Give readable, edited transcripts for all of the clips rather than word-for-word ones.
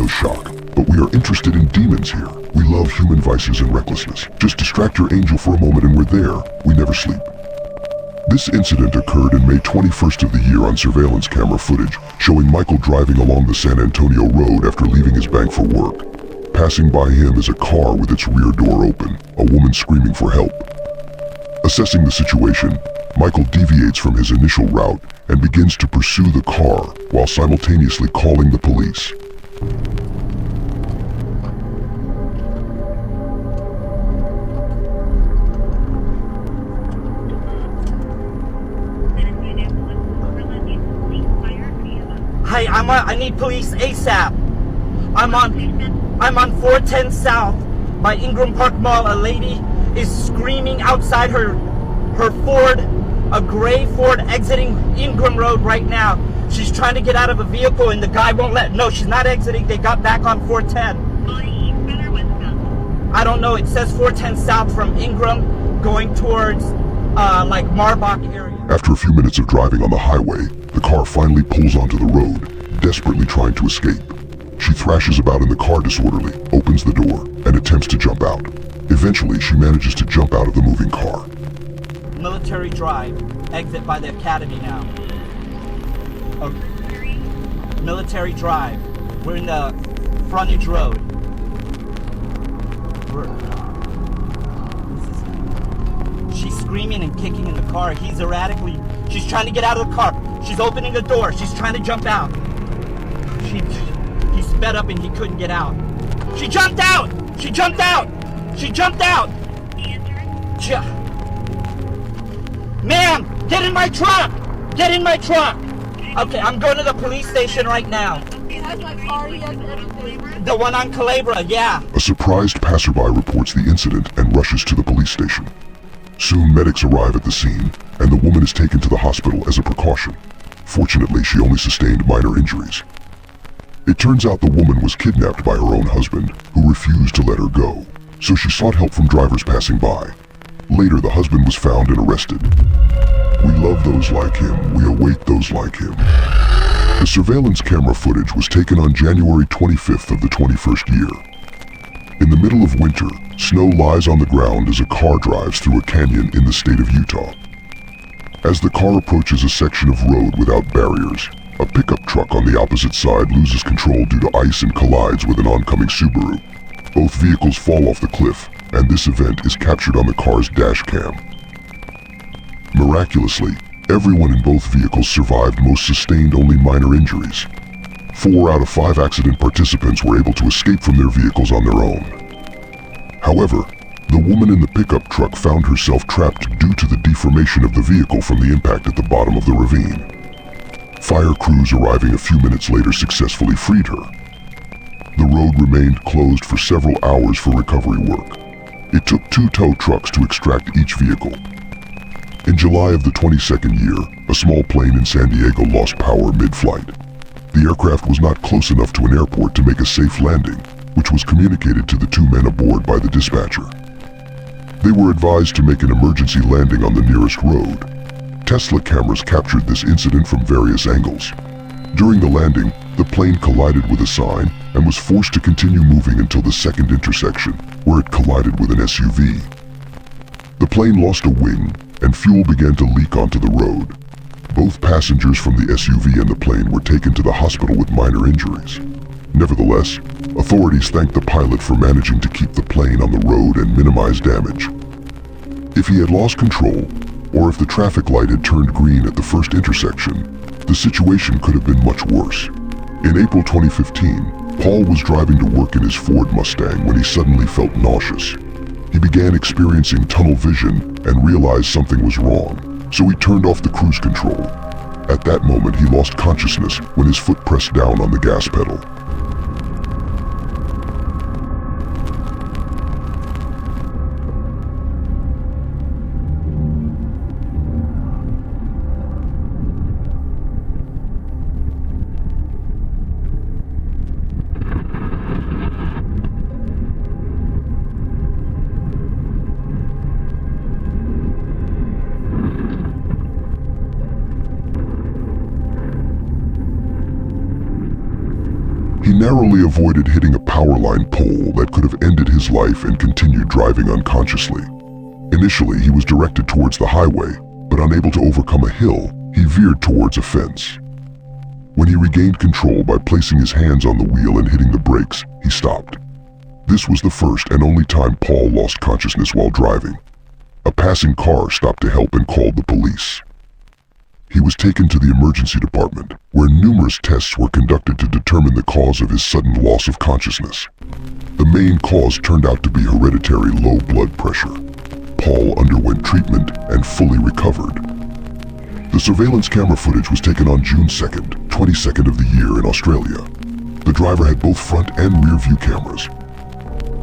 shock. But we are interested in demons here. We love human vices and recklessness. Just distract your angel for a moment and we're there. We never sleep. This incident occurred in May 21st of the year on surveillance camera footage, showing Michael driving along the San Antonio road after leaving his bank for work. Passing by him is a car with its rear door open, a woman screaming for help. Assessing the situation, Michael deviates from his initial route and begins to pursue the car while simultaneously calling the police. Hey, I need police ASAP. I'm on 410 South by Ingram Park Mall. A lady is screaming outside her Ford, a gray Ford exiting Ingram Road right now. She's trying to get out of a vehicle and the guy won't let. No, she's not exiting. They got back on 410. I don't know. It says 410 South from Ingram going towards like Marbach area. After a few minutes of driving on the highway, the car finally pulls onto the road, desperately trying to escape. She thrashes about in the car disorderly, opens the door, and attempts to jump out. Eventually, she manages to jump out of the moving car. Military Drive, exit by the academy now. Military Drive. We're in the frontage road. She's screaming and kicking in the car. He's erratically. She's trying to get out of the car. She's opening the door. She's trying to jump out. He sped up and he couldn't get out. She jumped out! She jumped out! She jumped out! Ma'am, get in my truck! Get in my truck! Okay, I'm going to the police station right now. Has my car yet and everything? The one on Calabria, yeah. A surprised passerby reports the incident and rushes to the police station. Soon, medics arrive at the scene, and the woman is taken to the hospital as a precaution. Fortunately, she only sustained minor injuries. It turns out the woman was kidnapped by her own husband, who refused to let her go, so she sought help from drivers passing by. Later, the husband was found and arrested. We love those like him. We await those like him. The surveillance camera footage was taken on January 25th of the 21st year. In the middle of winter, snow lies on the ground as a car drives through a canyon in the state of Utah. As the car approaches a section of road without barriers, a pickup truck on the opposite side loses control due to ice and collides with an oncoming Subaru. Both vehicles fall off the cliff, and this event is captured on the car's dash cam. Miraculously, everyone in both vehicles survived. Most sustained only minor injuries. 4 out of 5 accident participants were able to escape from their vehicles on their own. However, the woman in the pickup truck found herself trapped due to the deformation of the vehicle from the impact at the bottom of the ravine. Fire crews arriving a few minutes later successfully freed her. The road remained closed for several hours for recovery work. It took 2 tow trucks to extract each vehicle. In July of the 22nd year, a small plane in San Diego lost power mid-flight. The aircraft was not close enough to an airport to make a safe landing, which was communicated to the 2 men aboard by the dispatcher. They were advised to make an emergency landing on the nearest road. Tesla cameras captured this incident from various angles. During the landing, the plane collided with a sign and was forced to continue moving until the second intersection, where it collided with an SUV. The plane lost a wing, and fuel began to leak onto the road. Both passengers from the SUV and the plane were taken to the hospital with minor injuries. Nevertheless, authorities thanked the pilot for managing to keep the plane on the road and minimize damage. If he had lost control, or if the traffic light had turned green at the first intersection, the situation could have been much worse. In April 2015, Paul was driving to work in his Ford Mustang when he suddenly felt nauseous. He began experiencing tunnel vision and realized something was wrong, so he turned off the cruise control. At that moment, he lost consciousness when his foot pressed down on the gas pedal. He narrowly avoided hitting a power line pole that could have ended his life and continued driving unconsciously. Initially, he was directed towards the highway, but unable to overcome a hill, he veered towards a fence. When he regained control by placing his hands on the wheel and hitting the brakes, he stopped. This was the first and only time Paul lost consciousness while driving. A passing car stopped to help and called the police. He was taken to the emergency department, where numerous tests were conducted to determine the cause of his sudden loss of consciousness. The main cause turned out to be hereditary low blood pressure. Paul underwent treatment and fully recovered. The surveillance camera footage was taken on June 2nd, 22nd of the year in Australia. The driver had both front and rear view cameras.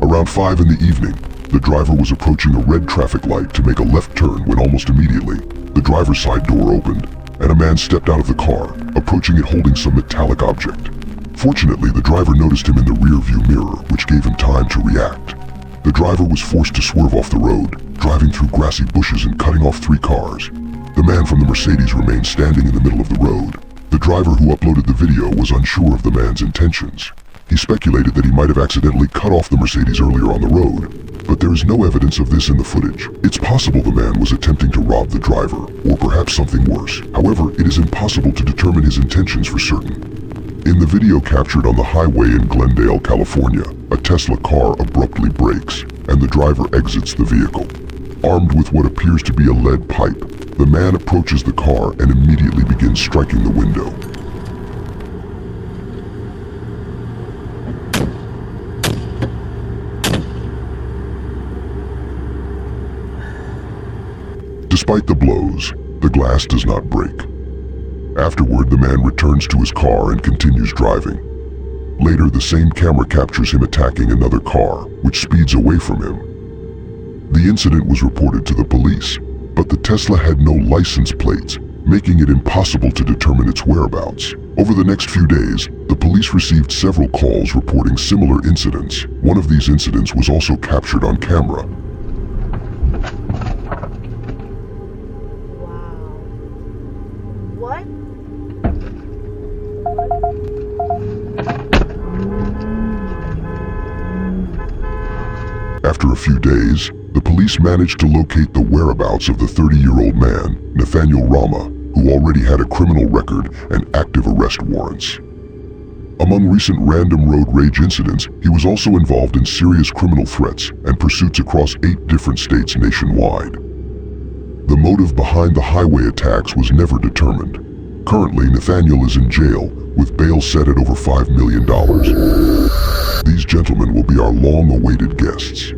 Around 5 in the evening, the driver was approaching a red traffic light to make a left turn when almost immediately, the driver's side door opened, and a man stepped out of the car, approaching it holding some metallic object. Fortunately, the driver noticed him in the rear view mirror, which gave him time to react. The driver was forced to swerve off the road, driving through grassy bushes and cutting off 3 cars. The man from the Mercedes remained standing in the middle of the road. The driver who uploaded the video was unsure of the man's intentions. He speculated that he might have accidentally cut off the Mercedes earlier on the road, but there is no evidence of this in the footage. It's possible the man was attempting to rob the driver, or perhaps something worse. However, it is impossible to determine his intentions for certain. In the video captured on the highway in Glendale, California, a Tesla car abruptly brakes, and the driver exits the vehicle. Armed with what appears to be a lead pipe, the man approaches the car and immediately begins striking the window. Despite the blows, the glass does not break. Afterward, the man returns to his car and continues driving. Later, the same camera captures him attacking another car, which speeds away from him. The incident was reported to the police, but the Tesla had no license plates, making it impossible to determine its whereabouts. Over the next few days, the police received several calls reporting similar incidents. One of these incidents was also captured on camera. What? After a few days, the police managed to locate the whereabouts of the 30-year-old man, Nathaniel Rama, who already had a criminal record and active arrest warrants. Among recent random road rage incidents, he was also involved in serious criminal threats and pursuits across 8 different states nationwide. The motive behind the highway attacks was never determined. Currently, Nathaniel is in jail, with bail set at over $5 million. These gentlemen will be our long-awaited guests.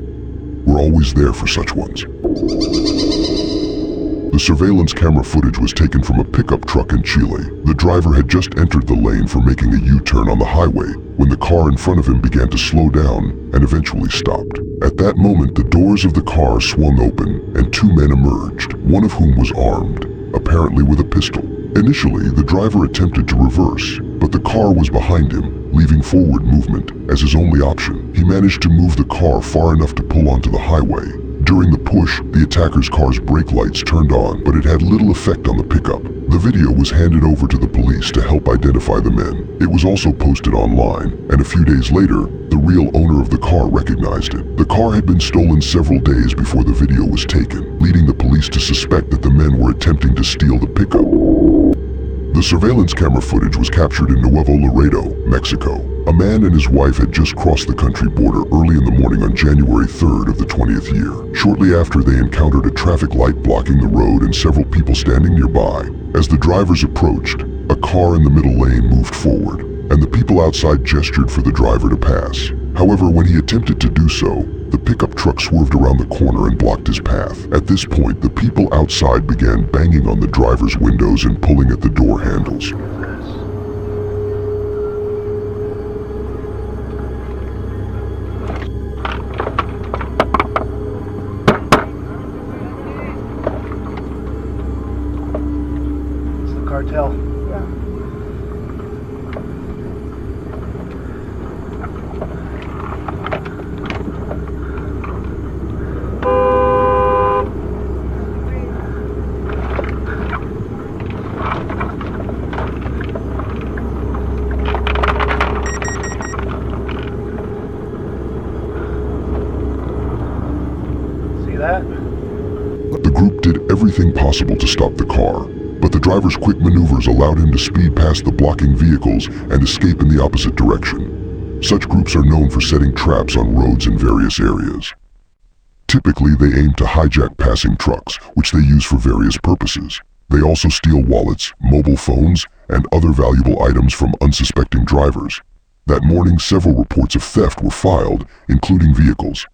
We're always there for such ones. The surveillance camera footage was taken from a pickup truck in Chile. The driver had just entered the lane for making a U-turn on the highway when the car in front of him began to slow down and eventually stopped. At that moment, the doors of the car swung open and 2 men emerged, one of whom was armed, apparently with a pistol. Initially, the driver attempted to reverse, but the car was behind him, leaving forward movement as his only option. He managed to move the car far enough to pull onto the highway. During the push, the attacker's car's brake lights turned on, but it had little effect on the pickup. The video was handed over to the police to help identify the men. It was also posted online, and a few days later, the real owner of the car recognized it. The car had been stolen several days before the video was taken, leading the police to suspect that the men were attempting to steal the pickup. The surveillance camera footage was captured in Nuevo Laredo, Mexico. A man and his wife had just crossed the country border early in the morning on January 3rd of the 20th year. Shortly after, they encountered a traffic light blocking the road and several people standing nearby. As the drivers approached, a car in the middle lane moved forward, and the people outside gestured for the driver to pass. However, when he attempted to do so, the pickup truck swerved around the corner and blocked his path. At this point, the people outside began banging on the driver's windows and pulling at the door handles. It's the cartel. group did everything possible to stop the car, but the driver's quick maneuvers allowed him to speed past the blocking vehicles and escape in the opposite direction. Such groups are known for setting traps on roads in various areas. Typically, they aim to hijack passing trucks, which they use for various purposes. They also steal wallets, mobile phones, and other valuable items from unsuspecting drivers. That morning, several reports of theft were filed, including vehicles.